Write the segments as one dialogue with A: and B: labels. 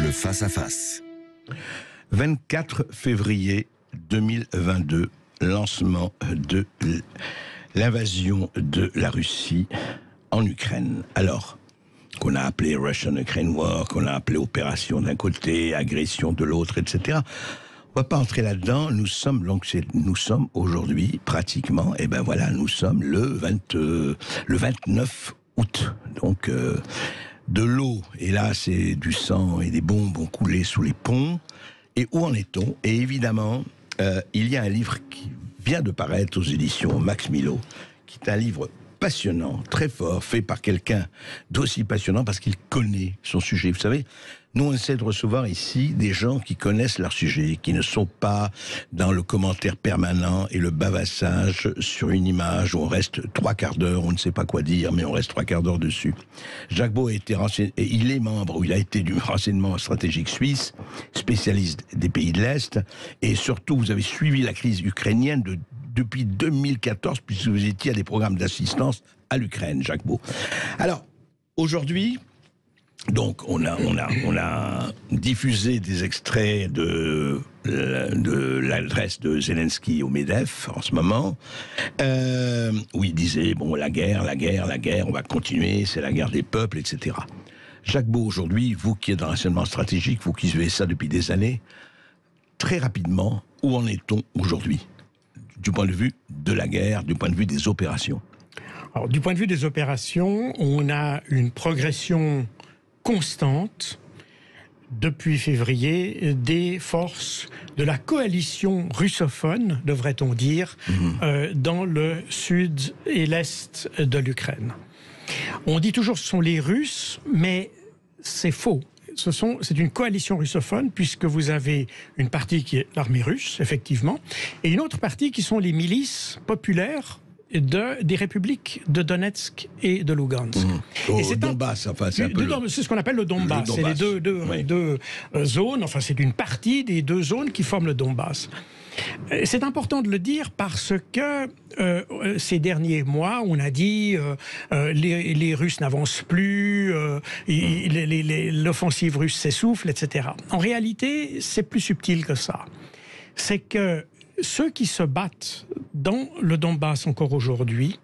A: Le face-à-face.
B: 24 février 2022, lancement de l'invasion de la Russie en Ukraine. Alors, qu'on a appelé Russian-Ukraine War, qu'on a appelé opération d'un côté, agression de l'autre, etc. On va pas entrer là-dedans. Nous sommes aujourd'hui pratiquement, nous sommes le 29 août. Donc, de l'eau, et là c'est du sang et des bombes ont coulé sous les ponts. Et où en est-on? Et évidemment, il y a un livre qui vient de paraître aux éditions Max Milo, qui est un livre passionnant, très fort, fait par quelqu'un d'aussi passionnant parce qu'il connaît son sujet. Vous savez, nous on essaie de recevoir ici des gens qui connaissent leur sujet, qui ne sont pas dans le commentaire permanent et le bavassage sur une image où on reste 3/4 d'heure, on ne sait pas quoi dire, mais on reste 3/4 d'heure dessus. Jacques Beau a été renseigné, et il est membre, ou il a été du renseignement stratégique suisse, spécialiste des pays de l'Est, et surtout vous avez suivi la crise ukrainienne depuis 2014, puisque vous étiez à des programmes d'assistance à l'Ukraine, Jacques Beau. Alors, aujourd'hui, donc, on a diffusé des extraits de l'adresse de Zelensky au MEDEF, en ce moment, où il disait, bon, la guerre, on va continuer, c'est la guerre des peuples, etc. Jacques Beau, aujourd'hui, vous qui êtes dans l'enseignement stratégique, vous qui suivez ça depuis des années, très rapidement, où en est-on aujourd'hui ? Du point de vue de la guerre, du point de vue des opérations.
C: Alors, du point de vue des opérations, on a une progression constante depuis février des forces de la coalition russophone, devrait-on dire, dans le sud et l'est de l'Ukraine. On dit toujours que ce sont les Russes, mais c'est faux. C'est une coalition russophone, puisque vous avez une partie qui est l'armée russe, effectivement, et une autre partie qui sont les milices populaires des républiques de Donetsk et de Lugansk.
B: Et c'est Donbass, enfin, c'est un peu...
C: C'est ce qu'on appelle le Donbass. C'est les deux zones, enfin c'est une partie des deux zones qui forment le Donbass. C'est important de le dire parce que ces derniers mois, on a dit les Russes n'avancent plus, l'offensive russe s'essouffle, etc. En réalité, c'est plus subtil que ça. C'est que ceux qui se battent dans le Donbass encore aujourd'hui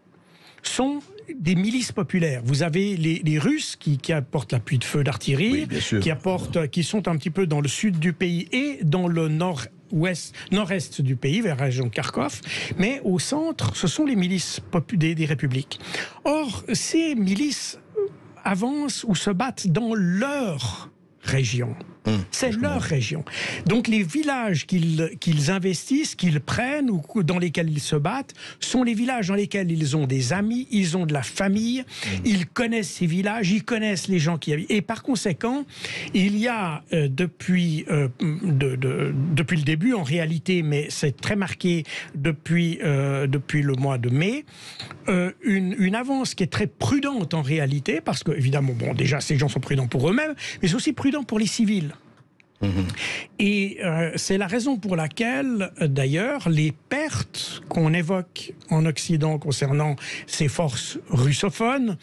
C: sont des milices populaires. Vous avez les Russes qui apportent l'appui de feu d'artillerie, qui sont un petit peu dans le sud du pays et dans le nord-est du pays, vers la région de Kharkov, mais au centre, ce sont les milices des républiques. Or, ces milices avancent ou se battent dans leur région. C'est leur région. Donc les villages qu'ils investissent, qu'ils prennent ou dans lesquels ils se battent, sont les villages dans lesquels ils ont des amis, ils ont de la famille, ils connaissent ces villages, ils connaissent les gens qui habitent. Et par conséquent, il y a depuis le début en réalité, mais c'est très marqué depuis le mois de mai, une avance qui est très prudente en réalité, parce que évidemment, bon, déjà ces gens sont prudents pour eux-mêmes, mais c'est aussi prudent pour les civils. Et c'est la raison pour laquelle, d'ailleurs, les pertes qu'on évoque en Occident concernant ces forces russophones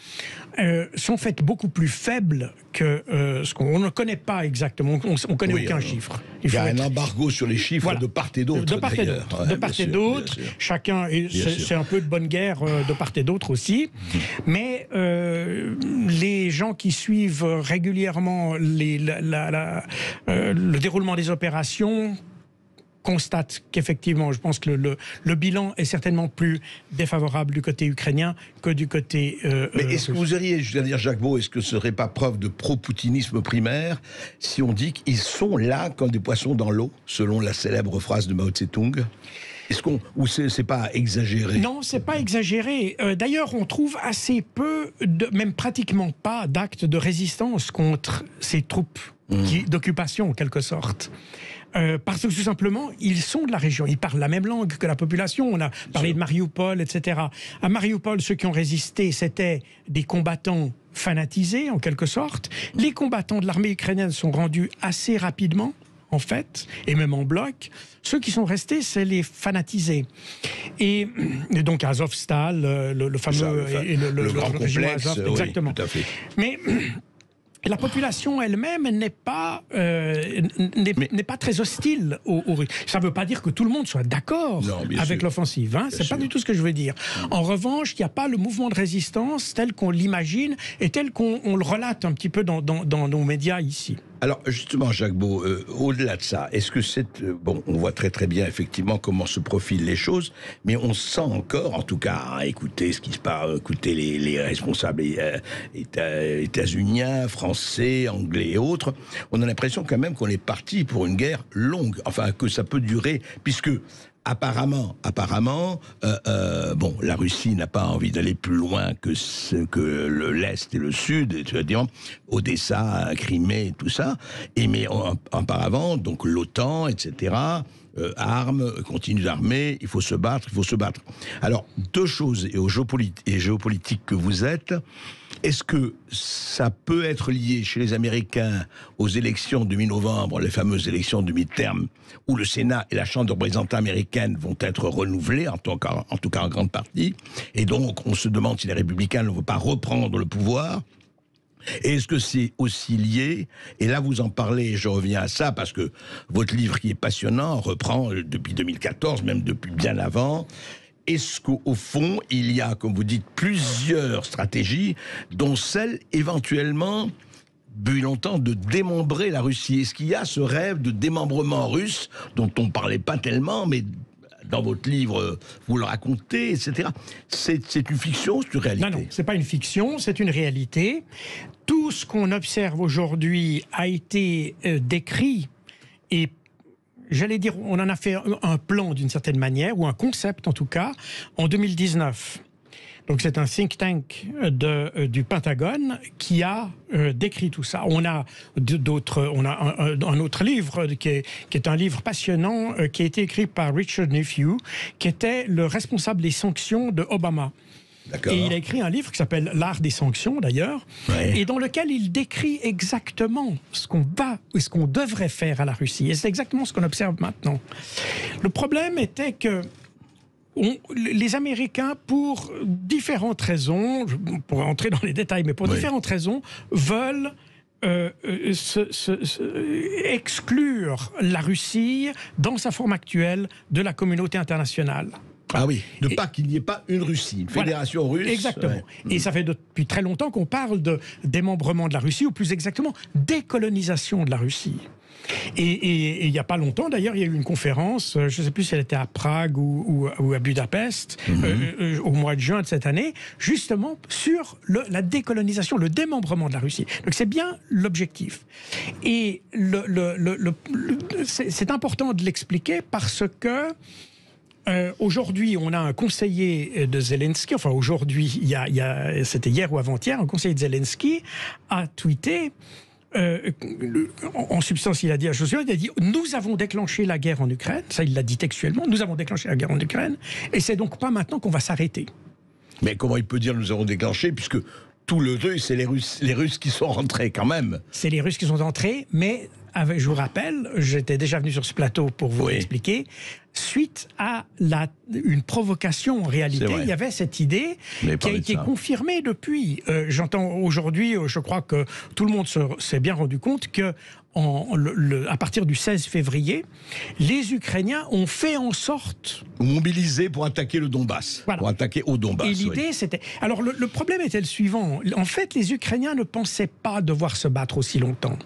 C: sont faites beaucoup plus faibles que ce qu'on ne connaît pas exactement. On ne connaît aucun chiffre.
B: Il y a un embargo sur les chiffres, voilà, de part et d'autre.
C: De part et d'autre. De part et d'autre. Chacun, c'est un peu de bonne guerre de part et d'autre aussi. Mais les gens qui suivent régulièrement le déroulement des opérations constate qu'effectivement, je pense que le bilan est certainement plus défavorable du côté ukrainien que du côté
B: mais est-ce que vous auriez, je veux dire, Jacques Beau, est-ce que ce serait pas preuve de pro-poutinisme primaire si on dit qu'ils sont là comme des poissons dans l'eau, selon la célèbre phrase de Mao Tse-tung? Ou c'est pas exagéré?
C: Non, c'est pas exagéré. D'ailleurs, on trouve assez peu, même pratiquement pas, d'actes de résistance contre ces troupes d'occupation, en quelque sorte. Parce que tout simplement, ils sont de la région, ils parlent la même langue que la population. On a parlé de Mariupol, etc. À Mariupol, ceux qui ont résisté, c'était des combattants fanatisés, en quelque sorte. Les combattants de l'armée ukrainienne sont rendus assez rapidement, en fait, et même en bloc. Ceux qui sont restés, c'est les fanatisés. Et donc Azovstal, le fameux...
B: le grand complexe,
C: Azov, exactement.
B: Oui, tout à fait.
C: Mais Et la population elle-même n'est pas très hostile aux Russes. Ça ne veut pas dire que tout le monde soit d'accord avec l'offensive. Hein, c'est pas du tout ce que je veux dire. En revanche, il n'y a pas le mouvement de résistance tel qu'on l'imagine et tel qu'on le relate un petit peu dans nos médias ici.
B: Alors justement, Jacques Beau, au-delà de ça, est-ce que c'est... bon, on voit très très bien effectivement comment se profilent les choses, mais on sent encore, en tout cas, hein, écoutez ce qui se passe, écoutez les responsables états-uniens, français, anglais et autres, on a l'impression quand même qu'on est parti pour une guerre longue, enfin que ça peut durer, puisque... Apparemment, bon, la Russie n'a pas envie d'aller plus loin que l'Est et le Sud, c'est-à-dire Odessa, Crimée, tout ça. Mais auparavant, donc l'OTAN, etc., armes, continue d'armer, il faut se battre. Alors, deux choses, et géopolitique que vous êtes, est-ce que ça peut être lié chez les Américains aux élections de mi-novembre, les fameuses élections de mi-terme, où le Sénat et la Chambre des représentants américaine vont être renouvelés, en tout cas en grande partie, et donc on se demande si les républicains ne vont pas reprendre le pouvoir? Et est-ce que c'est aussi lié, et là vous en parlez, et je reviens à ça, parce que votre livre qui est passionnant reprend depuis 2014, même depuis bien avant. Est-ce qu'au fond, il y a, comme vous dites, plusieurs stratégies, dont celle, éventuellement, depuis longtemps, de démembrer la Russie? Est-ce qu'il y a ce rêve de démembrement russe, dont on ne parlait pas tellement, mais dans votre livre, vous le racontez, etc. C'est une fiction, c'est une réalité?
C: Non, c'est pas une fiction, c'est une réalité. Tout ce qu'on observe aujourd'hui a été décrit et j'allais dire, on en a fait un plan d'une certaine manière, ou un concept en tout cas, en 2019. Donc c'est un think tank du Pentagone qui a décrit tout ça. On a un autre livre qui est un livre passionnant qui a été écrit par Richard Nephew, qui était le responsable des sanctions de Obama. Et il a écrit un livre qui s'appelle L'art des sanctions, d'ailleurs, et dans lequel il décrit exactement ce qu'on devrait faire à la Russie. Et c'est exactement ce qu'on observe maintenant. Le problème était que les Américains, pour différentes raisons, pour entrer dans les détails, mais pour différentes raisons, veulent exclure la Russie dans sa forme actuelle de la communauté internationale.
B: Ah oui, pas qu'il n'y ait pas une Russie, une fédération russe.
C: Exactement. Ouais. Et ça fait depuis très longtemps qu'on parle de démembrement de la Russie, ou plus exactement, décolonisation de la Russie. Et il n'y a pas longtemps, d'ailleurs, il y a eu une conférence, je ne sais plus si elle était à Prague ou à Budapest, au mois de juin de cette année, justement sur la décolonisation, le démembrement de la Russie. Donc c'est bien l'objectif. Et c'est important de l'expliquer parce que aujourd'hui, on a un conseiller de Zelensky, enfin aujourd'hui, c'était hier ou avant-hier, un conseiller de Zelensky a tweeté, en substance, il a dit à Josué, il a dit « Nous avons déclenché la guerre en Ukraine », ça il l'a dit textuellement, « Nous avons déclenché la guerre en Ukraine, et c'est donc pas maintenant qu'on va s'arrêter. »
B: Mais comment il peut dire « Nous avons déclenché » puisque tout le truc, c'est les Russes qui sont rentrés quand même.
C: C'est les Russes qui sont entrés, mais je vous rappelle, j'étais déjà venu sur ce plateau pour vous l'expliquer, suite à une provocation en réalité, il y avait cette idée qui a été confirmée depuis. J'entends aujourd'hui, je crois que tout le monde s'est bien rendu compte que à partir du 16 février, les Ukrainiens ont fait en sorte...
B: mobilisés pour attaquer le Donbass, pour attaquer au Donbass.
C: Et l'idée, c'était... Alors, le problème était le suivant. En fait, les Ukrainiens ne pensaient pas devoir se battre aussi longtemps.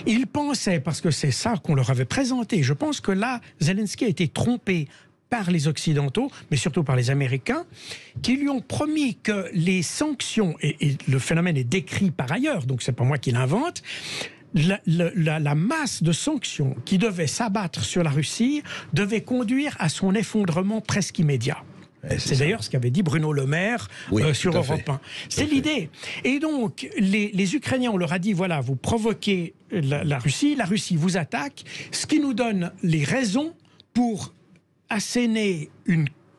C: Ils pensaient, parce que c'est ça qu'on leur avait présenté, je pense que là, Zelensky a été trompé par les Occidentaux, mais surtout par les Américains, qui lui ont promis que les sanctions, et le phénomène est décrit par ailleurs, donc c'est pas moi qui l'invente, la masse de sanctions qui devait s'abattre sur la Russie devait conduire à son effondrement presque immédiat. C'est d'ailleurs ce qu'avait dit Bruno Le Maire sur Europe 1. C'est l'idée. Et donc, les Ukrainiens, on leur a dit, voilà, vous provoquez la Russie vous attaque, ce qui nous donne les raisons pour asséner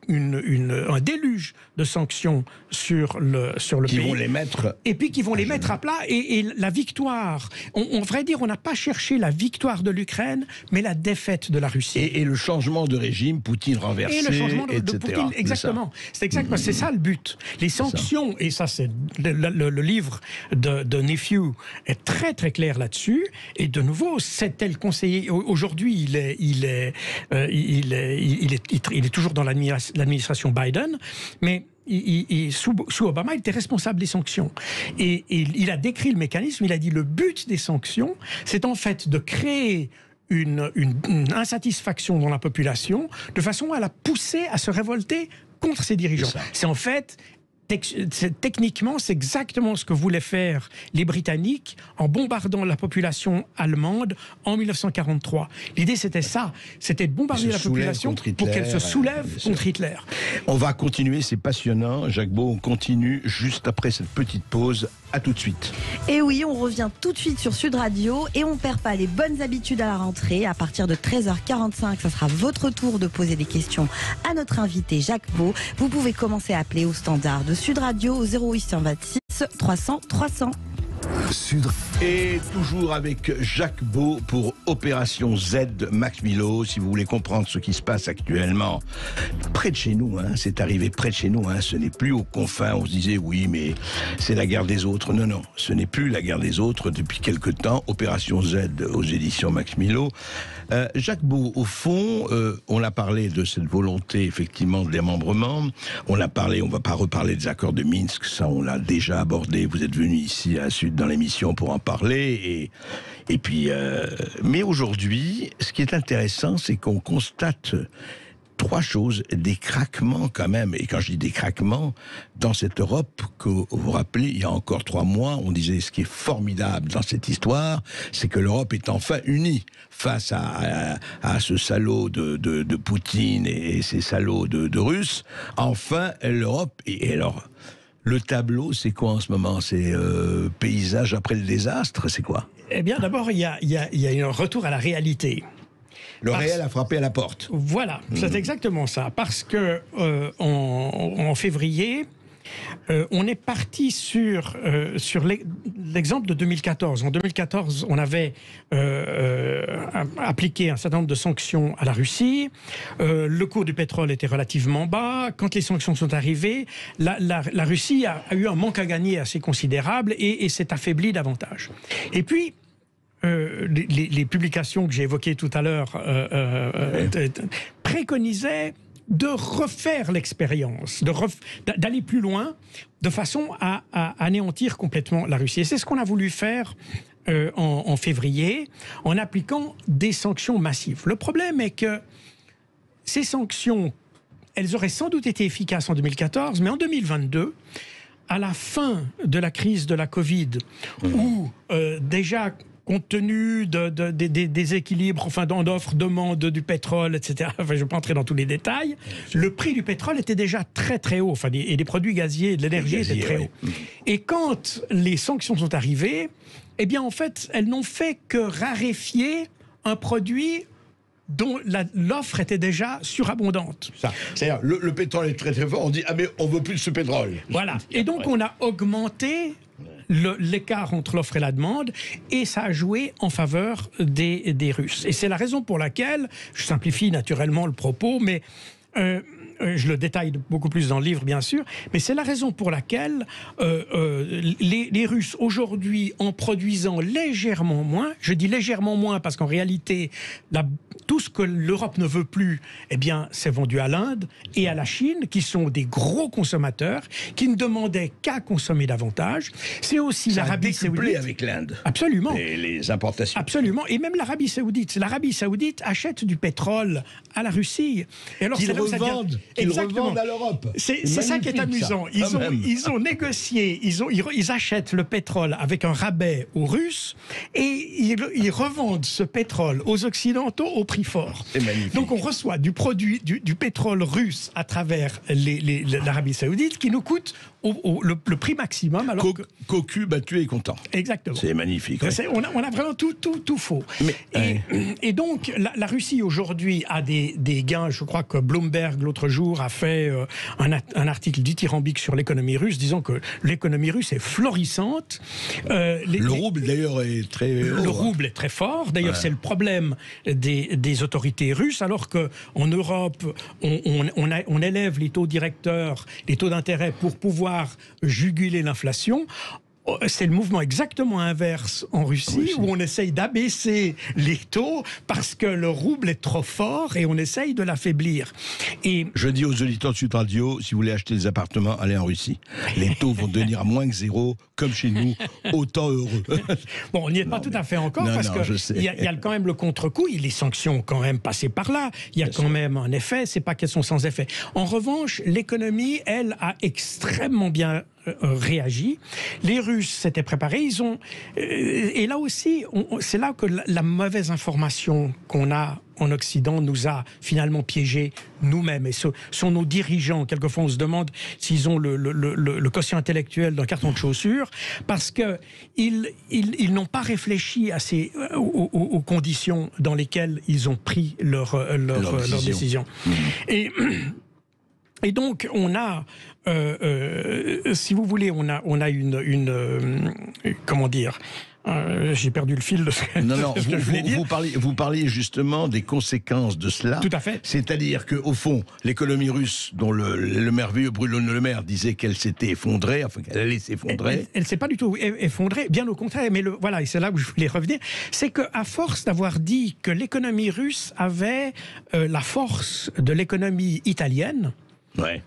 C: un déluge de sanctions sur le
B: qui
C: pays.
B: Vont les mettre...
C: Et puis qui vont les mettre à plat. Et la victoire, on devrait dire, on n'a pas cherché la victoire de l'Ukraine, mais la défaite de la Russie.
B: Et le changement de régime, Poutine renversé,
C: et le changement de
B: etc.
C: Poutine, exactement. C'est exactement, c'est ça le but. Les sanctions, et ça c'est le livre de Nephew est très très clair là-dessus. Et de nouveau, c'est tel conseiller. Aujourd'hui, il est toujours dans l'administration Biden, mais sous Obama, il était responsable des sanctions. Et il a décrit le mécanisme, il a dit le but des sanctions, c'est en fait de créer une insatisfaction dans la population de façon à la pousser à se révolter contre ses dirigeants. C'est en fait... Techniquement, c'est exactement ce que voulaient faire les Britanniques en bombardant la population allemande en 1943. L'idée, c'était ça. C'était de bombarder la population pour qu'elle se soulève contre Hitler.
B: On va continuer, c'est passionnant. Jacques Beau, on continue juste après cette petite pause. À tout de suite.
A: Et oui, on revient tout de suite sur Sud Radio et on perd pas les bonnes habitudes à la rentrée. À partir de 13h45, ça sera votre tour de poser des questions à notre invité Jacques Beau. Vous pouvez commencer à appeler au standard de Sud Radio au 0826 300 300.
B: Et toujours avec Jacques Beau pour Opération Z Max Milo. Si vous voulez comprendre ce qui se passe actuellement près de chez nous, c'est arrivé près de chez nous, ce n'est plus aux confins. On se disait oui, mais c'est la guerre des autres. Non, non, ce n'est plus la guerre des autres depuis quelque temps. Opération Z aux éditions Max Milo. Jacques Beau, au fond, on a parlé de cette volonté effectivement de démembrement. On a parlé, on va pas reparler des accords de Minsk, ça on l'a déjà abordé. Vous êtes venu ici à Sud dans l'émission pour en parler. Et puis, mais aujourd'hui, ce qui est intéressant, c'est qu'on constate trois choses, des craquements quand même. Et quand je dis des craquements, dans cette Europe, que vous vous rappelez, il y a encore 3 mois, on disait ce qui est formidable dans cette histoire, c'est que l'Europe est enfin unie face à ce salaud de Poutine et ces salauds de Russes. Enfin, l'Europe, et alors... Le tableau, c'est quoi en ce moment? C'est paysage après le désastre, c'est quoi?
C: Eh bien, d'abord, il y a un retour à la réalité.
B: Le réel a frappé à la porte.
C: Voilà, c'est exactement ça. Parce que en février, on est parti sur l'exemple de 2014. En 2014, on avait appliqué un certain nombre de sanctions à la Russie. Le cours du pétrole était relativement bas. Quand les sanctions sont arrivées, la Russie a eu un manque à gagner assez considérable et s'est affaiblie davantage. Et puis, les publications que j'ai évoquées tout à l'heure préconisaient de refaire l'expérience, d'aller plus loin, de façon à anéantir complètement la Russie. Et c'est ce qu'on a voulu faire en février, en appliquant des sanctions massives. Le problème est que ces sanctions, elles auraient sans doute été efficaces en 2014, mais en 2022, à la fin de la crise de la Covid, où déjà... compte tenu des équilibres, enfin d'offre-demande du pétrole, etc. Enfin, je ne vais pas entrer dans tous les détails. Le prix du pétrole était déjà très très haut, enfin, et des produits gaziers et de l'énergie étaient très hauts. Et quand les sanctions sont arrivées, eh bien en fait, elles n'ont fait que raréfier un produit dont l'offre était déjà surabondante.
B: C'est-à-dire, le pétrole est très très fort, on dit « Ah mais on veut plus de ce pétrole ».
C: Voilà, et donc on a augmenté l'écart entre l'offre et la demande, et ça a joué en faveur des Russes. Et c'est la raison pour laquelle, je simplifie naturellement le propos, mais je le détaille beaucoup plus dans le livre, bien sûr, mais c'est la raison pour laquelle les Russes, aujourd'hui, en produisant légèrement moins, je dis légèrement moins parce qu'en réalité, tout ce que l'Europe ne veut plus, eh bien, c'est vendu à l'Inde et à la Chine, qui sont des gros consommateurs, qui ne demandaient qu'à consommer davantage. C'est aussi l'Arabie Saoudite.
B: Avec l'Inde.
C: Absolument.
B: Et les importations.
C: Absolument. Et même l'Arabie Saoudite. L'Arabie Saoudite achète du pétrole à la Russie. Et alors,
B: qu'ils revendent à l'Europe.
C: C'est ça qui est amusant. Ils ont négocié, ils achètent le pétrole avec un rabais aux Russes et ils revendent ce pétrole aux Occidentaux au prix fort.
B: C'est magnifique.
C: Donc on reçoit du pétrole russe à travers l'Arabie Saoudite qui nous coûte le prix maximum. Alors
B: Cocu battu et content.
C: Exactement.
B: C'est magnifique. Ouais.
C: On a vraiment tout faux. Et donc la Russie aujourd'hui a des gains, je crois que Bloomberg Bloomberg, l'autre jour, a fait un article dithyrambique sur l'économie russe, disant que l'économie russe est florissante.
B: Le rouble, d'ailleurs, est très haut.
C: Le rouble est très fort. D'ailleurs, c'est le problème des autorités russes, alors qu'en Europe, on élève les taux directeurs, les taux d'intérêt pour pouvoir juguler l'inflation. C'est le mouvement exactement inverse en Russie, où on essaye d'abaisser les taux parce que le rouble est trop fort et on essaye de l'affaiblir. Et
B: je dis aux auditeurs de Sud Radio, si vous voulez acheter des appartements, allez en Russie. Les taux vont devenir à moins que zéro, comme chez nous, autant heureux.
C: Bon, on n'y est pas tout à fait encore, parce qu'il y a quand même le contre-coup, les sanctions ont quand même passé par là, il y a quand même un effet, c'est pas qu'elles sont sans effet. En revanche, l'économie, elle, a extrêmement bien réagi. Les Russes s'étaient préparés. Et là aussi, c'est là que la mauvaise information qu'on a en Occident nous a finalement piégés nous-mêmes. Et ce sont nos dirigeants. Quelquefois, on se demande s'ils ont le quotient intellectuel d'un carton de chaussures, parce qu'ils n'ont pas réfléchi aux conditions dans lesquelles ils ont pris leur décision. Et donc, on a, si vous voulez, on a une comment dire, j'ai perdu le fil de ce que je voulais dire.
B: Vous parliez justement des conséquences de cela.
C: Tout à fait.
B: C'est-à-dire qu'au fond, l'économie russe, dont le merveilleux Bruno Le Maire disait qu'elle s'était effondrée, enfin qu'elle allait s'effondrer.
C: Elle ne s'est pas du tout effondrée, bien au contraire. Mais voilà, et c'est là où je voulais revenir, c'est qu'à force d'avoir dit que l'économie russe avait la force de l'économie italienne,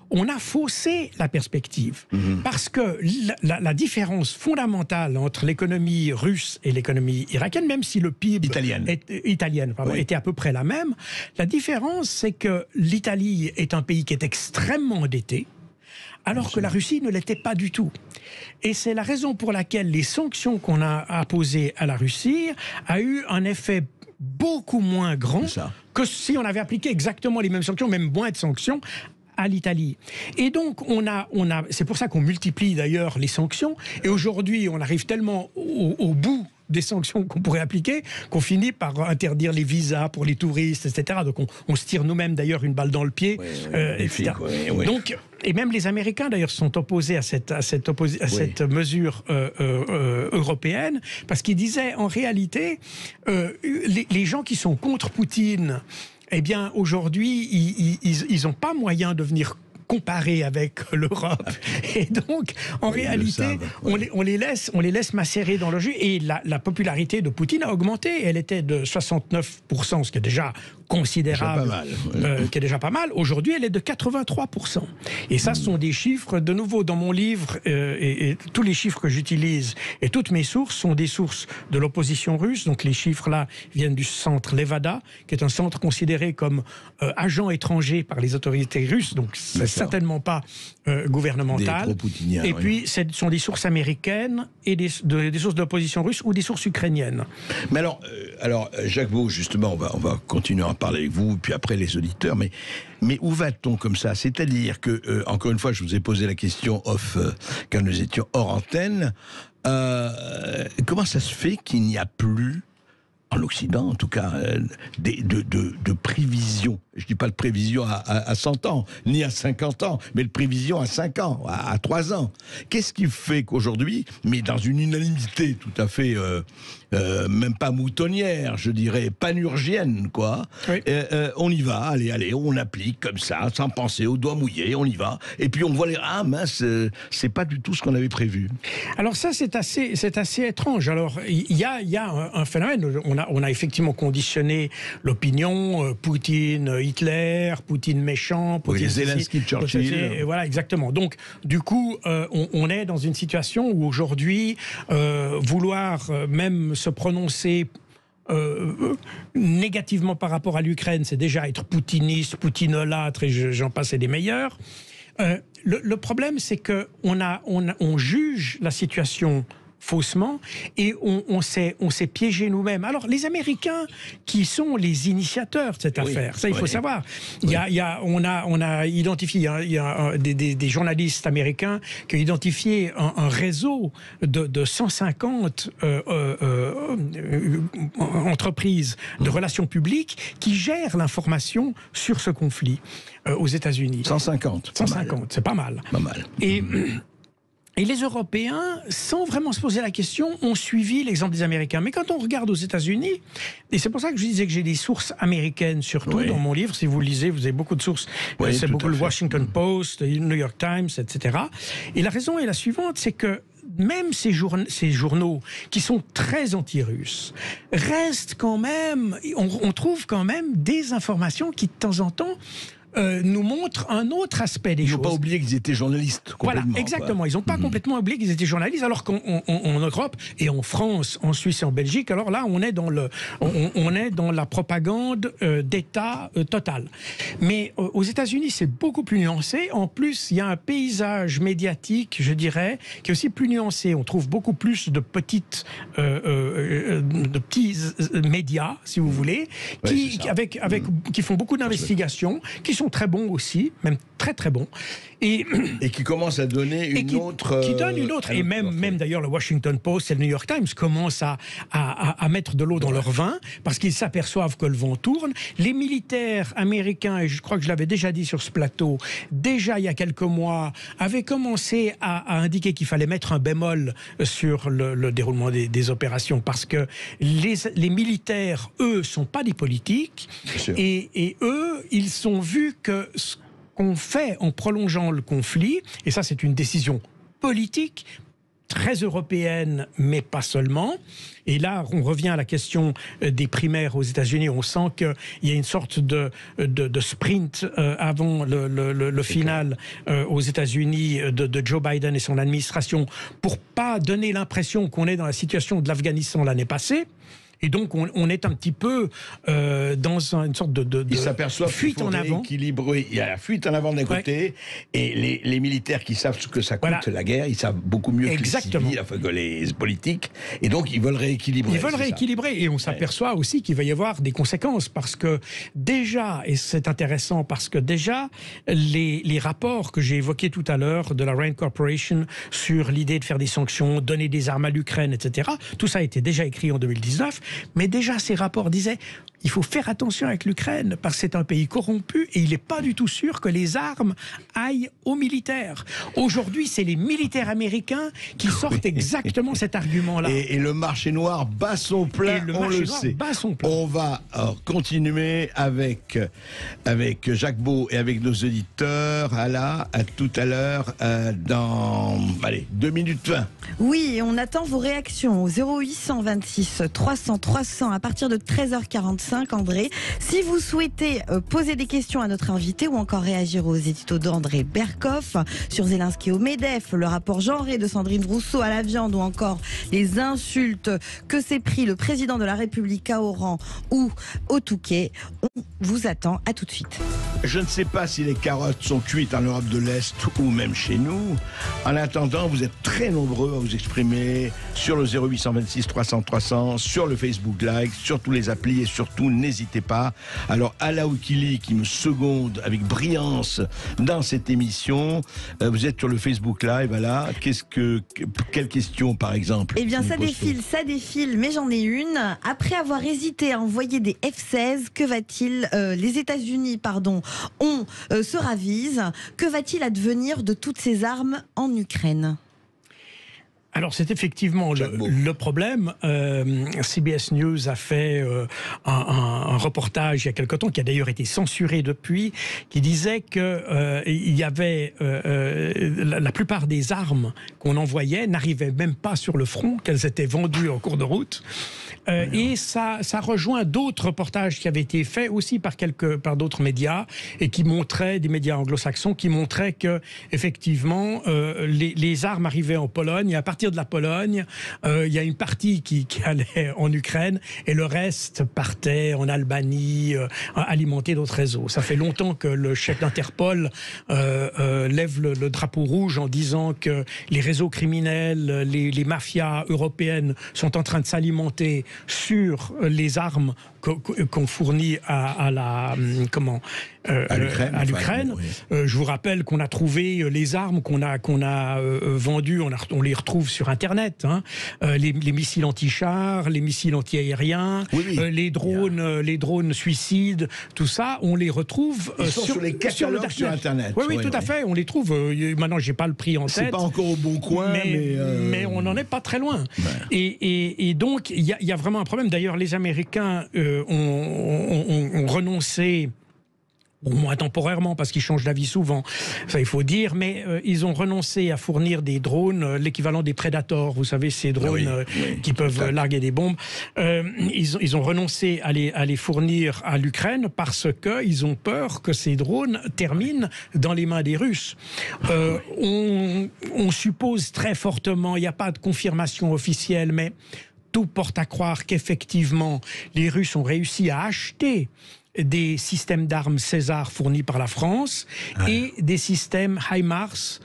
C: on a faussé la perspective. Parce que la différence fondamentale entre l'économie russe et l'économie irakienne, même si le PIB était à peu près la même, la différence, c'est que l'Italie est un pays qui est extrêmement endetté, alors que la Russie ne l'était pas du tout. Et c'est la raison pour laquelle les sanctions qu'on a apposées à la Russie a eu un effet beaucoup moins grand que si on avait appliqué exactement les mêmes sanctions, même moins de sanctions, à l'Italie. Et donc, c'est pour ça qu'on multiplie d'ailleurs les sanctions. Et aujourd'hui, on arrive tellement au bout des sanctions qu'on pourrait appliquer, qu'on finit par interdire les visas pour les touristes, etc. Donc on se tire nous-mêmes d'ailleurs une balle dans le pied, etc. Donc, et même les Américains d'ailleurs sont opposés à cette mesure européenne, parce qu'ils disaient en réalité, les gens qui sont contre Poutine, eh bien, aujourd'hui, ils n'ont pas moyen de venir comparer avec l'Europe. Et donc, en réalité, on les laisse macérer dans le jus. Et la popularité de Poutine a augmenté. Elle était de 69%, ce qui est déjà considérable, qui est déjà pas mal. Aujourd'hui, elle est de 83%. Et ça, ce sont des chiffres, de nouveau, dans mon livre, et tous les chiffres que j'utilise, et toutes mes sources sont des sources de l'opposition russe. Donc les chiffres-là viennent du centre Levada, qui est un centre considéré comme agent étranger par les autorités russes. Donc c'est certainement pas gouvernemental. Et puis, ce sont des sources américaines et des sources d'opposition russe ou des sources ukrainiennes.
B: Mais alors Jacques Beau, justement, on va continuer à en parler avec vous, puis après les auditeurs, mais où va-t-on comme ça? C'est-à-dire que, encore une fois, je vous ai posé la question off, quand nous étions hors antenne, comment ça se fait qu'il n'y a plus, en Occident en tout cas, de prévision? Je ne dis pas de prévision à 100 ans, ni à 50 ans, mais de prévision à 5 ans, à 3 ans. Qu'est-ce qui fait qu'aujourd'hui, mais dans une unanimité tout à fait, même pas moutonnière, je dirais, panurgienne, quoi, on y va, allez, on applique comme ça, sans penser, au doigt mouillé, on y va, et puis on voit ah mince, c'est pas du tout ce qu'on avait prévu.
C: Alors ça, c'est assez étrange. Alors, il y a un phénomène, on a effectivement conditionné l'opinion, Poutine, Hitler, Poutine méchant, Poutine...
B: Oui, Zelensky, Churchill...
C: Voilà, exactement. Donc, du coup, on est dans une situation où aujourd'hui, vouloir même se prononcer négativement par rapport à l'Ukraine, c'est déjà être poutiniste, poutinolâtre, et j'en passe, et des meilleurs. Le problème, c'est qu'on juge la situation faussement, et on s'est piégé nous-mêmes. Alors, les Américains, qui sont les initiateurs de cette affaire, ça, il faut savoir. On a identifié, il y a des journalistes américains qui ont identifié un réseau de 150 entreprises de relations publiques qui gèrent l'information sur ce conflit aux États-Unis.
B: 150.
C: 150, c'est pas mal.
B: Pas mal.
C: Et les Européens, sans vraiment se poser la question, ont suivi l'exemple des Américains. Mais quand on regarde aux États-Unis, et c'est pour ça que je disais que j'ai des sources américaines, surtout dans mon livre, si vous le lisez, vous avez beaucoup de sources, c'est beaucoup le Washington Post, le New York Times, etc. Et la raison est la suivante, c'est que même ces journaux qui sont très anti-russes restent quand même, on trouve quand même des informations qui de temps en temps nous montrent un autre aspect des choses.
B: Ils n'ont pas oublié qu'ils étaient journalistes complètement.
C: Voilà, exactement. Ils n'ont pas complètement oublié qu'ils étaient journalistes, alors qu'en Europe et en France, en Suisse et en Belgique, alors là, on est dans la propagande d'État totale. Mais aux États-Unis, c'est beaucoup plus nuancé. En plus, il y a un paysage médiatique, je dirais, qui est aussi plus nuancé. On trouve beaucoup plus de petits médias, si vous voulez, qui font beaucoup d'investigations, qui sont très bons aussi, même très très bons. Et
B: qui commencent à donner une autre...
C: Qui donnent une autre. Et même d'ailleurs le Washington Post et le New York Times commencent à mettre de l'eau dans leur vin, parce qu'ils s'aperçoivent que le vent tourne. Les militaires américains, et je crois que je l'avais déjà dit sur ce plateau, déjà il y a quelques mois, avaient commencé à indiquer qu'il fallait mettre un bémol sur le déroulement des opérations, parce que les militaires, eux, sont pas des politiques, et eux, ils sont vus que ce qu'on fait en prolongeant le conflit, et ça c'est une décision politique, très européenne, mais pas seulement. Et là, on revient à la question des primaires aux États-Unis. On sent qu'il y a une sorte de sprint avant le final aux États-Unis de Joe Biden et son administration, pour pas donner l'impression qu'on est dans la situation de l'Afghanistan l'année passée. Et donc, on est un petit peu dans une sorte de fuite en avant.
B: Il y a la fuite en avant d'un côté, et les militaires qui savent ce que ça coûte, la guerre, ils savent beaucoup mieux que les civils, enfin, que les politiques, et donc ils veulent rééquilibrer.
C: Ils veulent rééquilibrer, et on s'aperçoit aussi qu'il va y avoir des conséquences, parce que déjà, et c'est intéressant, parce que déjà, les rapports que j'ai évoqués tout à l'heure de la Rand Corporation sur l'idée de faire des sanctions, donner des armes à l'Ukraine, etc., tout ça a été déjà écrit en 2019. Mais déjà, ces rapports disaient il faut faire attention avec l'Ukraine, parce que c'est un pays corrompu et il n'est pas du tout sûr que les armes aillent aux militaires. Aujourd'hui, c'est les militaires américains qui sortent exactement cet argument-là.
B: Et le marché noir bat son plein, on le sait. On va continuer avec Jacques Beau et avec nos auditeurs. À tout à l'heure, dans 2 minutes 20.
A: Oui, et on attend vos réactions au 0826 300 300 à partir de 13h45. André, si vous souhaitez poser des questions à notre invité ou encore réagir aux éditos d'André Berkoff sur Zelensky au MEDEF, le rapport genré de Sandrine Rousseau à la viande, ou encore les insultes que s'est pris le président de la République à Oran ou au Touquet, on vous attend. À tout de suite.
B: Je ne sais pas si les carottes sont cuites en Europe de l'Est ou même chez nous. En attendant, vous êtes très nombreux à vous exprimer sur le 0826 300 300, sur le Facebook Live, sur tous les applis, et surtout n'hésitez pas. Alors Ala Oukili qui me seconde avec brillance dans cette émission, vous êtes sur le Facebook Live. Voilà. Quelle question par exemple?
A: Eh bien ça défile, mais j'en ai une. Après avoir hésité à envoyer des F-16, que va-t-il les États-Unis, se ravisent. Que va-t-il advenir de toutes ces armes en Ukraine?
C: Alors c'est effectivement le problème. CBS News a fait un reportage il y a quelque temps, qui a d'ailleurs été censuré depuis, qui disait que il y avait la plupart des armes qu'on envoyait n'arrivaient même pas sur le front, qu'elles étaient vendues en cours de route. Et ça rejoint d'autres reportages qui avaient été faits aussi par d'autres médias, et qui montraient, des médias anglo-saxons, qui montraient que effectivement les armes arrivaient en Pologne, et à partir partir de la Pologne, il y a une partie qui allait en Ukraine et le reste partait en Albanie, alimenter d'autres réseaux. Ça fait longtemps que le chef d'Interpol lève le drapeau rouge en disant que les réseaux criminels, les mafias européennes sont en train de s'alimenter sur les armes qu'on fournit à l'Ukraine. Je vous rappelle qu'on a trouvé les armes qu'on a vendues, on les retrouve sur Internet. Hein. Les missiles anti-chars, les missiles anti-aériens, les drones suicides, tout ça, on les retrouve
B: sur les catalogues sur Internet.
C: Oui, tout à fait, on les trouve. Maintenant, j'ai pas le prix en tête.
B: C'est pas encore au bon coin,
C: mais on n'en est pas très loin. Ouais. Et donc, il y a vraiment un problème. D'ailleurs, les Américains ont renoncé, au moins temporairement, parce qu'ils changent d'avis souvent, ça il faut dire, mais ils ont renoncé à fournir des drones, l'équivalent des Predators, vous savez, ces drones qui peuvent larguer des bombes. Ils ont renoncé à les fournir à l'Ukraine parce qu'ils ont peur que ces drones terminent dans les mains des Russes. On suppose très fortement, il n'y a pas de confirmation officielle, mais tout porte à croire qu'effectivement, les Russes ont réussi à acheter des systèmes d'armes César fournis par la France et des systèmes HIMARS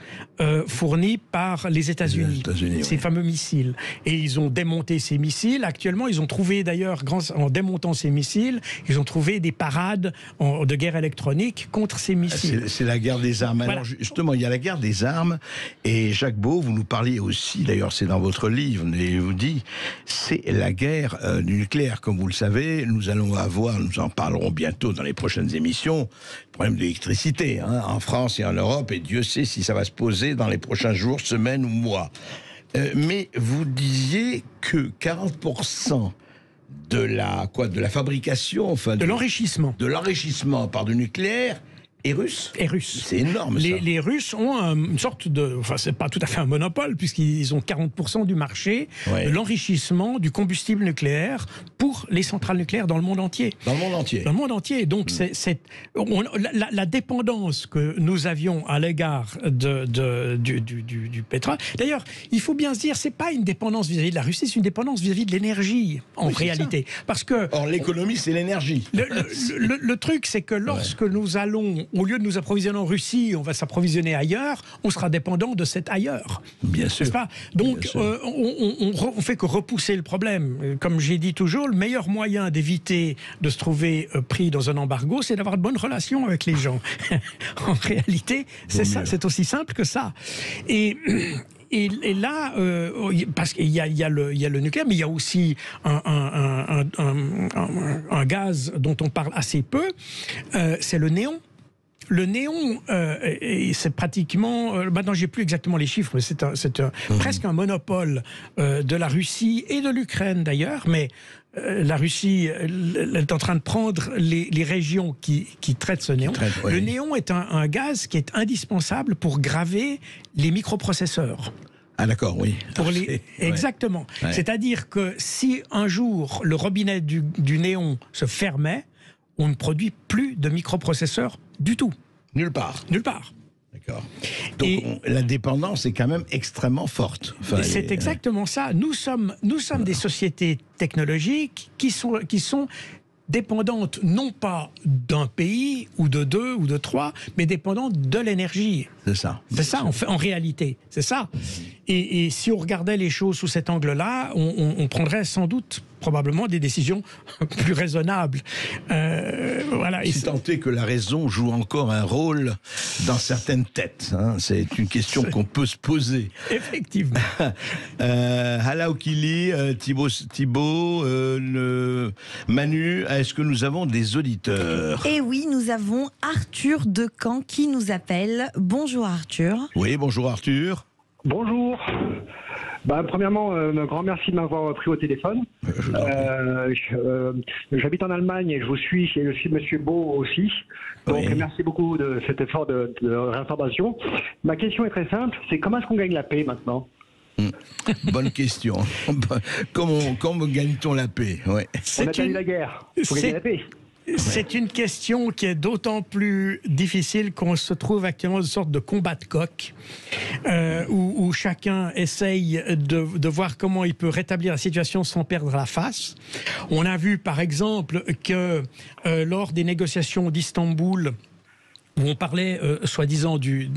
C: fournis par les États-Unis, ces fameux missiles. Et ils ont démonté ces missiles. Actuellement, ils ont trouvé d'ailleurs, en démontant ces missiles, ils ont trouvé des parades de guerre électronique contre ces missiles.
B: C'est la guerre des armes. Voilà. Alors justement, il y a la guerre des armes. Et Jacques Beau, vous nous parliez aussi, d'ailleurs c'est dans votre livre, et vous dit, c'est la guerre du nucléaire. Comme vous le savez, nous en parlerons bientôt dans les prochaines émissions, problème d'électricité en France et en Europe, et Dieu sait si ça va se poser dans les prochains jours, semaines ou mois. Mais vous disiez que 40% de la fabrication, enfin
C: de l'enrichissement
B: par du nucléaire est russe. C'est énorme, ça.
C: Les Russes ont une sorte de... Enfin, c'est pas tout à fait un monopole, puisqu'ils ont 40% du marché de l'enrichissement du combustible nucléaire pour les centrales nucléaires dans le monde entier. Dans le monde entier. Donc, la dépendance que nous avions à l'égard du pétrole... D'ailleurs, il faut bien se dire, c'est pas une dépendance vis-à-vis de la Russie, c'est une dépendance vis-à-vis de l'énergie, en réalité. Parce que...
B: Or, l'économie, c'est l'énergie.
C: Le truc, c'est que lorsque nous allons... Au lieu de nous approvisionner en Russie, on va s'approvisionner ailleurs, on sera dépendant de cet ailleurs.
B: Bien sûr.
C: Pas donc, on fait que repousser le problème. Comme j'ai dit toujours, le meilleur moyen d'éviter de se trouver pris dans un embargo, c'est d'avoir de bonnes relations avec les gens. En réalité, c'est ça, c'est aussi simple que ça. Et là, parce qu'il y a le nucléaire, mais il y a aussi un gaz dont on parle assez peu, c'est le néon. Le néon, c'est pratiquement... maintenant, j'ai plus exactement les chiffres, mais c'est presque un monopole de la Russie et de l'Ukraine, d'ailleurs. Mais la Russie elle est en train de prendre les régions qui traitent ce néon. Le néon est un gaz qui est indispensable pour graver les microprocesseurs.
B: Ah d'accord, oui.
C: Exactement. Ouais. C'est-à-dire que si un jour le robinet du néon se fermait, on ne produit plus de microprocesseurs du tout.
B: Nulle part. D'accord. Donc la dépendance est quand même extrêmement forte.
C: Enfin, c'est exactement ça. Nous sommes des sociétés technologiques qui sont dépendantes non pas d'un pays ou de deux ou de trois, mais dépendantes de l'énergie.
B: C'est ça.
C: C'est ça en réalité. C'est ça. Et si on regardait les choses sous cet angle-là, on prendrait sans doute probablement des décisions plus raisonnables. Voilà.
B: Si tant est que la raison joue encore un rôle dans certaines têtes. C'est une question qu'on peut se poser.
C: Effectivement.
B: Halaokili, Thibaut, Manu, est-ce que nous avons des auditeurs?
A: Eh oui, nous avons Arthur de Caen qui nous appelle. Bonjour Arthur.
B: Oui, bonjour Arthur.
D: Bonjour. Premièrement, un grand merci de m'avoir pris au téléphone. J'habite en Allemagne et je vous suis, et je suis Monsieur Beau aussi. Donc merci beaucoup de cet effort de réinformation. Ma question est très simple, c'est comment est-ce qu'on gagne la paix maintenant?
B: Bonne question. Comment gagne-t-on la paix?
D: On a perdu la guerre. Il faut gagner la paix.
C: C'est une question qui est d'autant plus difficile qu'on se trouve actuellement dans une sorte de combat de coq, où chacun essaye de voir comment il peut rétablir la situation sans perdre la face. On a vu par exemple que lors des négociations d'Istanbul, où on parlait soi-disant du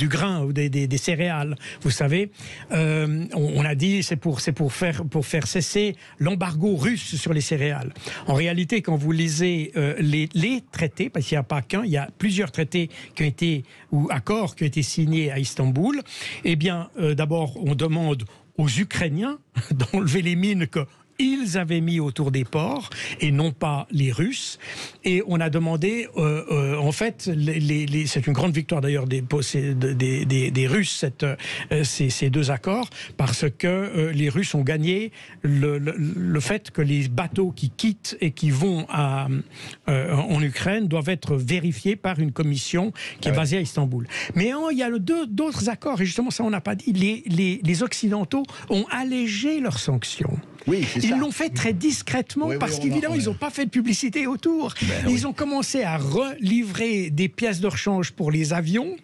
C: grain ou des céréales, vous savez, on a dit c'est pour faire cesser l'embargo russe sur les céréales. En réalité, quand vous lisez les traités, parce qu'il n'y a pas qu'un, il y a plusieurs traités qui ont été, ou accords qui ont été signés à Istanbul, eh bien, d'abord, on demande aux Ukrainiens d'enlever les mines qu'ils avaient mis autour des ports et non pas les Russes. Et on a demandé, en fait, c'est une grande victoire d'ailleurs des Russes, ces deux accords, parce que les Russes ont gagné le fait que les bateaux qui quittent et qui vont en Ukraine doivent être vérifiés par une commission qui est basée à Istanbul. Mais il y a d'autres accords, et justement ça on n'a pas dit, les Occidentaux ont allégé leurs sanctions.
B: Oui,
C: ils l'ont fait très discrètement parce qu'évidemment, ils n'ont pas fait de publicité autour. Ils ont commencé à relivrer des pièces de rechange pour les avions.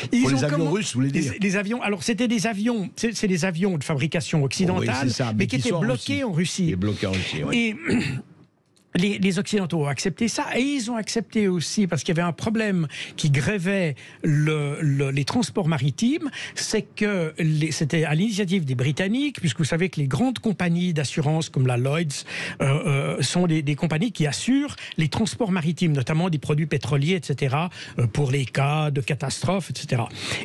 B: Pour les avions russes, vous voulez dire ?
C: Les avions, alors c'était des avions, c'est des avions de fabrication occidentale, mais qui étaient bloqués en Russie.
B: Et bloqués en Russie, oui.
C: Et les Occidentaux ont accepté ça, et ils ont accepté aussi, parce qu'il y avait un problème qui grevait les transports maritimes, c'est que c'était à l'initiative des Britanniques, puisque vous savez que les grandes compagnies d'assurance comme la Lloyd's sont des compagnies qui assurent les transports maritimes, notamment des produits pétroliers, etc., pour les cas de catastrophes, etc.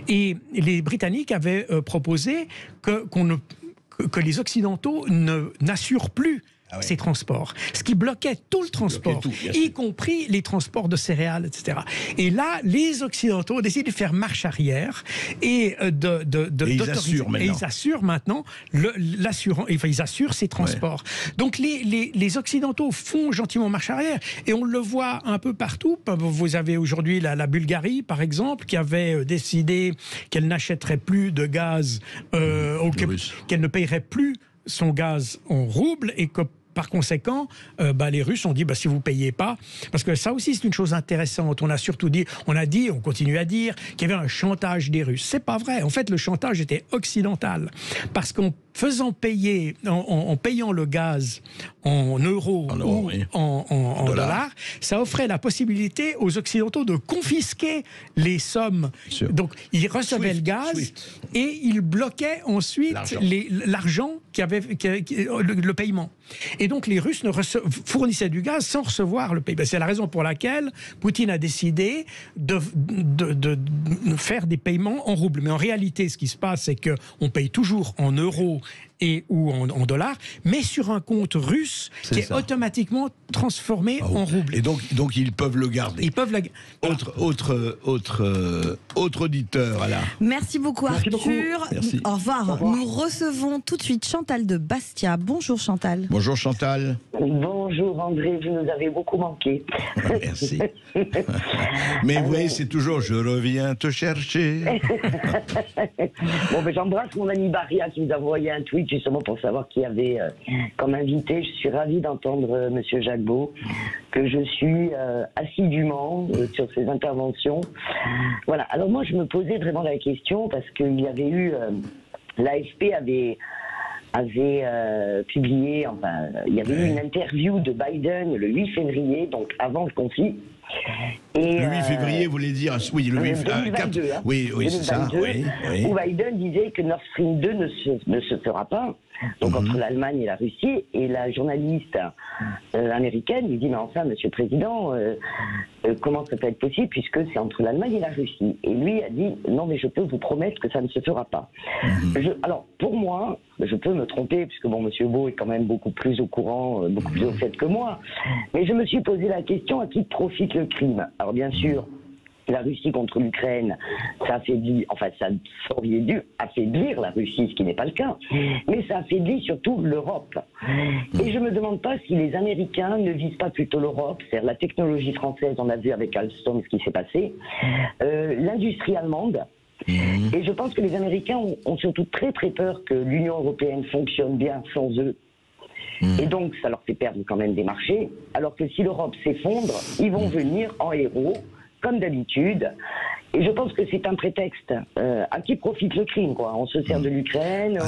C: Et les Britanniques avaient proposé que les Occidentaux n'assurent plus ces transports, ce qui bloquait tout le transport, y compris les transports de céréales, etc. Et là, les Occidentaux ont décidé de faire marche arrière et ils assurent maintenant l'assurance, enfin, ils assurent ces transports. Donc les Occidentaux font gentiment marche arrière, et on le voit un peu partout. Vous avez aujourd'hui la Bulgarie, par exemple, qui avait décidé qu'elle n'achèterait plus de gaz, qu'elle ne payerait plus son gaz en roubles, et que par conséquent, les Russes ont dit si vous ne payez pas, parce que ça aussi c'est une chose intéressante, on continue à dire qu'il y avait un chantage des Russes. C'est pas vrai. En fait, le chantage était occidental, parce qu'en faisant payer, en payant le gaz en euros ou en dollars, ça offrait la possibilité aux Occidentaux de confisquer les sommes. Donc, ils recevaient le gaz et ils bloquaient ensuite l'argent le paiement. Et donc, les Russes fournissaient du gaz sans recevoir le paiement. C'est la raison pour laquelle Poutine a décidé de faire des paiements en roubles. Mais en réalité, ce qui se passe, c'est qu'on paye toujours en euros ou en dollars, mais sur un compte russe qui est automatiquement transformé en roubles.
B: Et donc ils peuvent le garder.
C: Ils peuvent
B: Autre auditeur, voilà.
A: Merci beaucoup, Arthur.
B: Merci.
A: Au revoir. Nous recevons tout de suite Chantal de Bastia. Bonjour Chantal.
B: Bonjour Chantal.
E: Bonjour André, vous nous avez beaucoup manqué.
B: Merci. Mais vous voyez, c'est toujours « je reviens te chercher ».
E: Bon, j'embrasse mon ami Baria qui nous a envoyé un tweet justement pour savoir qui avait comme invité. Je suis ravie d'entendre Monsieur Jacquebeau, que je suis assidûment sur ses interventions. Voilà, alors moi je me posais vraiment la question parce qu'il y avait eu... l'AFP avait publié, il y avait eu une interview de Biden le 8 février, donc avant le conflit. Et,
B: le 8 février, vous voulez dire, oui, le 8 février. Oui, c'est ça.
E: Où Biden disait que Nord Stream 2 ne se fera pas, donc entre l'Allemagne et la Russie, et la journaliste américaine lui dit, mais enfin, Monsieur le Président, comment ça peut être possible puisque c'est entre l'Allemagne et la Russie? Et lui a dit, non, mais je peux vous promettre que ça ne se fera pas. Alors, pour moi, je peux me tromper, puisque bon, Monsieur Beau est quand même beaucoup plus au courant, beaucoup plus au fait que moi, mais je me suis posé la question, à qui profite le crime? Alors bien sûr, la Russie contre l'Ukraine, ça affaiblit, ça aurait dû affaiblir la Russie, ce qui n'est pas le cas, mais ça affaiblit surtout l'Europe. Et je me demande pas si les Américains ne visent pas plutôt l'Europe, c'est-à-dire la technologie française, on a vu avec Alstom ce qui s'est passé, l'industrie allemande. Et je pense que les Américains ont surtout très très peur que l'Union européenne fonctionne bien sans eux. Et donc, ça leur fait perdre quand même des marchés. Alors que si l'Europe s'effondre, ils vont venir en héros, comme d'habitude. Et je pense que c'est un prétexte à qui profite le crime, quoi. On se sert de l'Ukraine,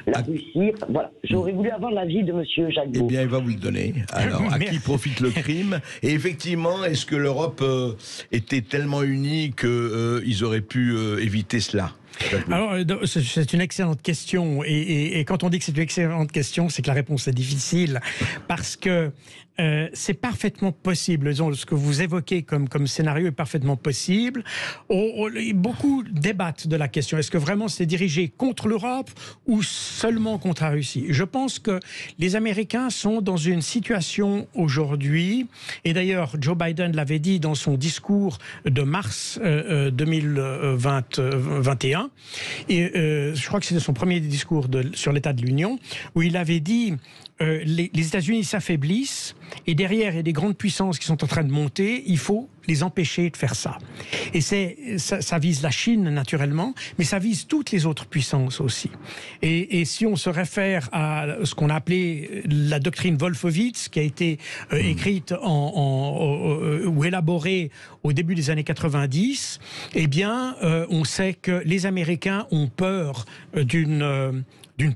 E: la Russie. Voilà. J'aurais voulu avoir l'avis de monsieur Jacques Beau.
B: Eh bien, il va vous le donner. Alors, à qui profite le crime? Et effectivement, est-ce que l'Europe était tellement unie qu'ils auraient pu éviter cela?
C: Alors, c'est une excellente question. Et quand on dit que c'est une excellente question, c'est que la réponse est difficile. Parce que c'est parfaitement possible. Ce que vous évoquez comme scénario est parfaitement possible. Beaucoup débattent de la question. Est-ce que vraiment c'est dirigé contre l'Europe ou seulement contre la Russie? Je pense que les Américains sont dans une situation aujourd'hui, et d'ailleurs Joe Biden l'avait dit dans son discours de mars 2021, et je crois que c'était son premier discours sur l'état de l'Union, où il avait dit les États-Unis s'affaiblissent et derrière il y a des grandes puissances qui sont en train de monter, il faut les empêcher de faire ça. Et ça vise la Chine naturellement, mais ça vise toutes les autres puissances aussi. Et si on se réfère à ce qu'on a appelé la doctrine Wolfowitz, qui a été écrite ou élaborée au début des années 90, eh bien, on sait que les Américains ont peur d'une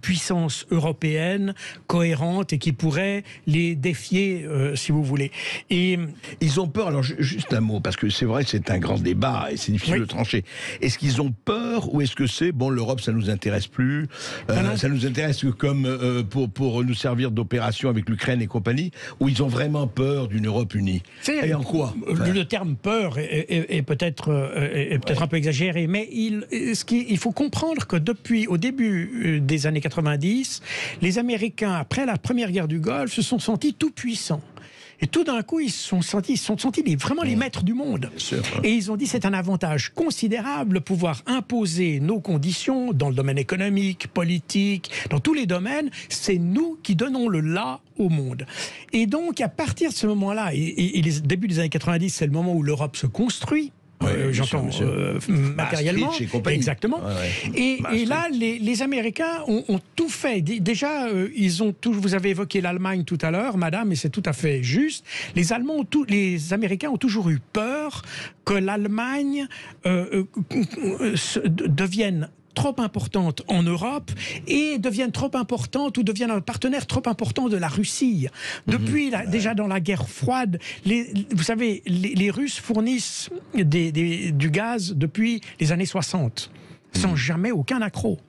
C: puissance européenne cohérente et qui pourrait les défier, si vous voulez. Et
B: ils ont peur, alors juste un mot, parce que c'est vrai que c'est un grand débat et c'est difficile de trancher. Est-ce qu'ils ont peur ou est-ce que c'est, bon, l'Europe, ça nous intéresse plus, ça nous intéresse que comme pour nous servir d'opération avec l'Ukraine et compagnie, ou ils ont vraiment peur d'une Europe unie? Et en quoi?
C: Le terme peur est peut-être un peu exagéré, mais il faut comprendre que au début des années 90, les Américains, après la première guerre du Golfe, se sont sentis tout puissants. Et tout d'un coup, ils se sont sentis vraiment les maîtres du monde. Et ils ont dit c'est un avantage considérable de pouvoir imposer nos conditions dans le domaine économique, politique, dans tous les domaines. C'est nous qui donnons le là au monde. Et donc, à partir de ce moment-là, et les débuts des années 90, c'est le moment où l'Europe se construit. J'entends matériellement, exactement. Et là, les Américains ont tout fait. Déjà, vous avez évoqué l'Allemagne tout à l'heure, madame, et c'est tout à fait juste. Les Américains ont toujours eu peur que l'Allemagne devienne trop importante en Europe et devienne trop importante ou devienne un partenaire trop important de la Russie. Depuis, déjà dans la guerre froide, vous savez, les Russes fournissent du gaz depuis les années 60, sans jamais aucun accroc.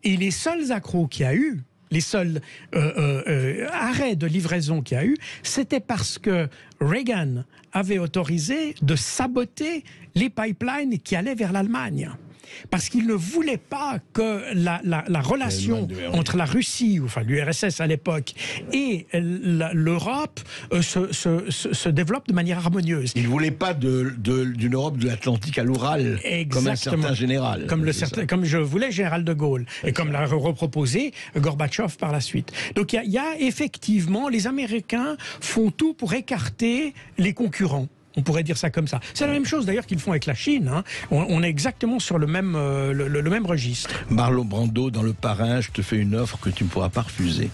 C: Et les seuls accrocs qu'il y a eu, les seuls arrêts de livraison qu'il y a eu, c'était parce que Reagan avait autorisé de saboter les pipelines qui allaient vers l'Allemagne. Parce qu'il ne voulait pas que la relation entre la Russie, enfin l'URSS à l'époque, et l'Europe se développe de manière harmonieuse.
B: Il ne voulait pas d'une Europe de l'Atlantique à l'Oural, comme un certain général.
C: Comme je voulais général de Gaulle, et comme l'a reproposé Gorbatchev par la suite. Donc il y a effectivement, les Américains font tout pour écarter les concurrents. On pourrait dire ça comme ça. C'est la même chose d'ailleurs qu'ils font avec la Chine. Hein. On est exactement sur le même registre.
B: Marlon Brando, dans Le Parrain, je te fais une offre que tu ne pourras pas refuser.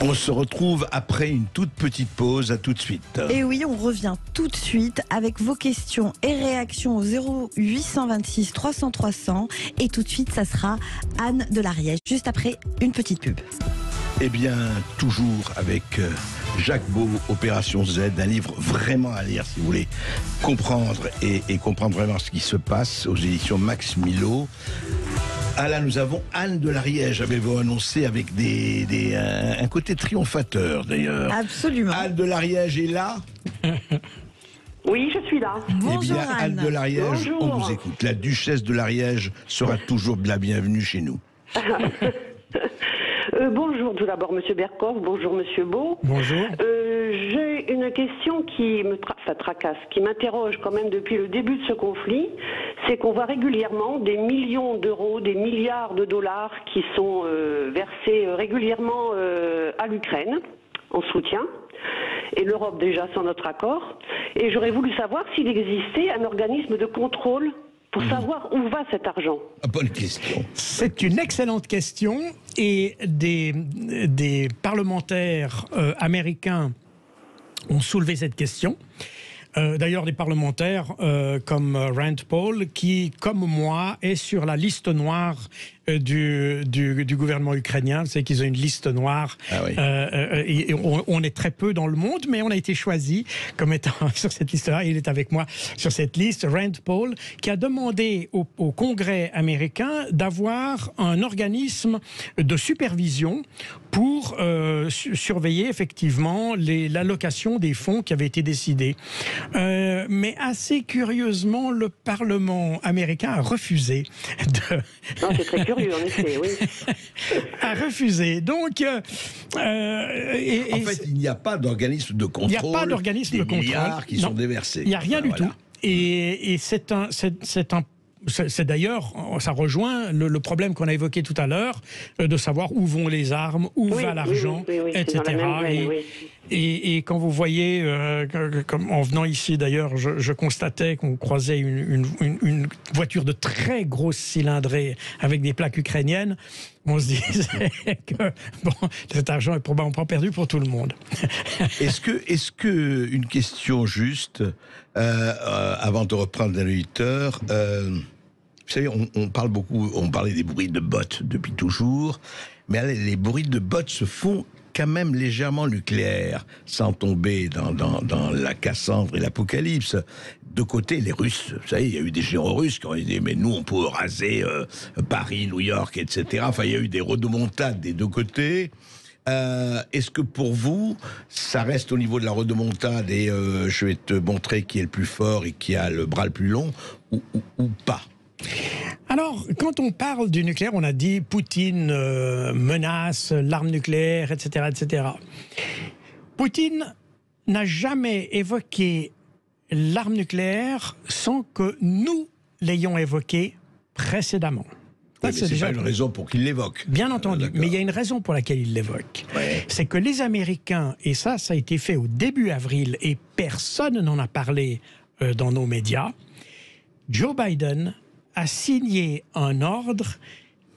B: On se retrouve après une toute petite pause. À tout de suite.
A: Et oui, on revient tout de suite avec vos questions et réactions au 0826 300 300. Et tout de suite, ça sera Anne de l'Ariège, juste après une petite pub.
B: Eh bien, toujours avec Jacques Beau, Opération Z, un livre vraiment à lire si vous voulez comprendre et comprendre vraiment ce qui se passe aux éditions Max Milo. Ah là, nous avons Anne de l'Ariège, avez-vous annoncé, avec un côté triomphateur d'ailleurs.
A: Absolument.
B: Anne de l'Ariège est là.
F: Oui, je suis là.
A: Bonjour,
B: eh bien, Anne de l'Ariège, on vous écoute. La duchesse de l'Ariège sera toujours la bienvenue chez nous.
F: Bonjour tout d'abord Monsieur Bercoff, bonjour Monsieur Beau.
C: Bonjour.
F: J'ai une question qui me tracasse, qui m'interroge quand même depuis le début de ce conflit. C'est qu'on voit régulièrement des millions d'euros, des milliards de dollars qui sont versés régulièrement à l'Ukraine en soutien. Et l'Europe déjà sans notre accord. Et j'aurais voulu savoir s'il existait un organisme de contrôle pour savoir où va cet argent?
B: Bonne question.
C: C'est une excellente question et des parlementaires américains ont soulevé cette question. D'ailleurs, des parlementaires comme Rand Paul, qui, comme moi, est sur la liste noire du gouvernement ukrainien. Vous savez qu'ils ont une liste noire.
B: Ah oui.
C: Et on est très peu dans le monde, mais on a été choisi comme étant sur cette liste-là. Il est avec moi sur cette liste, Rand Paul, qui a demandé au Congrès américain d'avoir un organisme de supervision pour surveiller effectivement l'allocation des fonds qui avaient été décidés. Mais assez curieusement, le Parlement américain a refusé de...
F: Non, c'est très curieux, en effet, oui.
C: a refusé. Donc...
B: En fait, il n'y a pas d'organisme de contrôle.
C: Il n'y a pas d'organisme de contrôle.
B: Milliards qui sont déversés.
C: Il n'y a rien du tout. Et c'est d'ailleurs, ça rejoint le problème qu'on a évoqué tout à l'heure, de savoir où vont les armes, où va l'argent, etc. Et quand vous voyez, comme en venant ici d'ailleurs, je constatais qu'on croisait une voiture de très grosse cylindrée avec des plaques ukrainiennes, on se disait que bon, cet argent est probablement pas perdu pour tout le monde.
B: Est-ce que une question juste, avant de reprendre un auditeur, vous savez, on parle beaucoup, on parlait des bruits de bottes depuis toujours, mais les bruits de bottes se font quand même légèrement nucléaires, sans tomber dans la Cassandre et l'Apocalypse. De côté, les Russes, vous savez, il y a eu des géants russes qui ont dit, mais nous, on peut raser Paris, New York, etc. Enfin, il y a eu des rodomontades des deux côtés. Est-ce que pour vous, ça reste au niveau de la rodomontade et je vais te montrer qui est le plus fort et qui a le bras le plus long, ou pas?
C: Alors, quand on parle du nucléaire, on a dit Poutine menace l'arme nucléaire, etc., etc. Poutine n'a jamais évoqué l'arme nucléaire sans que nous l'ayons évoquée précédemment.
B: Oui, c'est déjà une raison pour qu'il l'évoque.
C: Bien entendu, mais il y a une raison pour laquelle il l'évoque. Ouais. C'est que les Américains, et ça a été fait au début avril, et personne n'en a parlé dans nos médias, Joe Biden a signé un ordre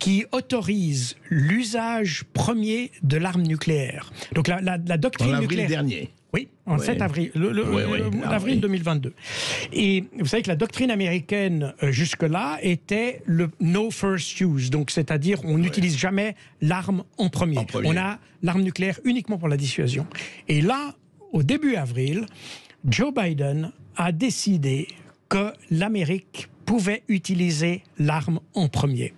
C: qui autorise l'usage premier de l'arme nucléaire. Donc la doctrine nucléaire...
B: En avril dernier.
C: Oui, en 7 avril, avril 2022. Et vous savez que la doctrine américaine, jusque-là, était le no first use. Donc, c'est-à-dire, on n'utilise jamais l'arme en premier. On a l'arme nucléaire uniquement pour la dissuasion. Et là, au début avril, Joe Biden a décidé que l'Amérique pouvait utiliser l'arme en premier.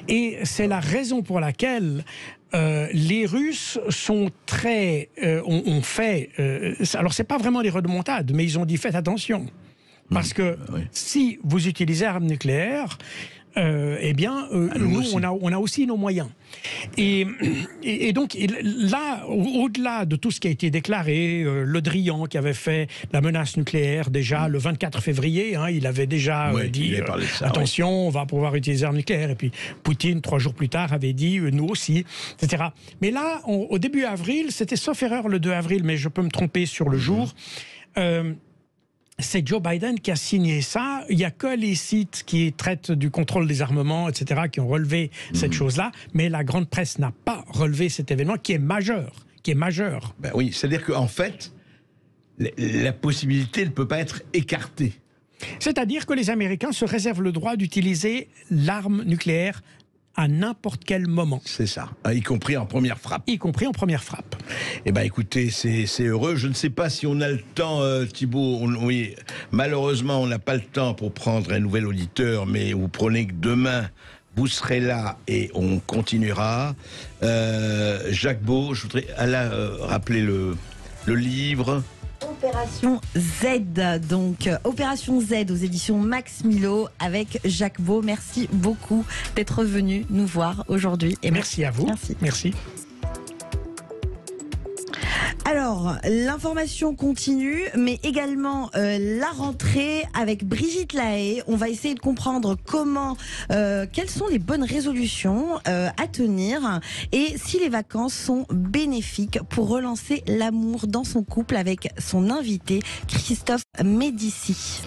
C: Et c'est la raison pour laquelle les Russes sont très... ont fait... alors, c'est pas vraiment des rodomontades, mais ils ont dit, faites attention. Parce que si vous utilisez l'arme nucléaire, eh bien, nous, on a aussi nos moyens. Et donc, là, au-delà de tout ce qui a été déclaré, Le Drian qui avait fait la menace nucléaire déjà le 24 février, hein, il avait déjà dit attention, on va pouvoir utiliser l'arme nucléaire. Et puis Poutine, 3 jours plus tard, avait dit nous aussi, etc. Mais là, au début avril, c'était sauf erreur le 2 avril, mais je peux me tromper sur le jour. C'est Joe Biden qui a signé ça. Il n'y a que les sites qui traitent du contrôle des armements, etc., qui ont relevé cette chose-là. Mais la grande presse n'a pas relevé cet événement qui est majeur. Ben
B: oui, c'est-à-dire qu'en fait, la possibilité ne peut pas être écartée.
C: C'est-à-dire que les Américains se réservent le droit d'utiliser l'arme nucléaire à n'importe quel moment.
B: C'est ça, y compris en première frappe.
C: Y compris en première frappe.
B: Eh bien écoutez, c'est heureux. Je ne sais pas si on a le temps, Thibault. Oui, malheureusement, on n'a pas le temps pour prendre un nouvel auditeur, mais vous prenez que demain, vous serez là et on continuera. Jacques Beau, je voudrais rappeler le livre...
A: Opération Z, donc Opération Z aux éditions Max Milo avec Jacques Beau. Merci beaucoup d'être venu nous voir aujourd'hui.
C: Et merci à vous. Merci.
A: Alors, l'information continue, mais également la rentrée avec Brigitte Lahaye. On va essayer de comprendre quelles sont les bonnes résolutions à tenir et si les vacances sont bénéfiques pour relancer l'amour dans son couple avec son invité Christophe Médici.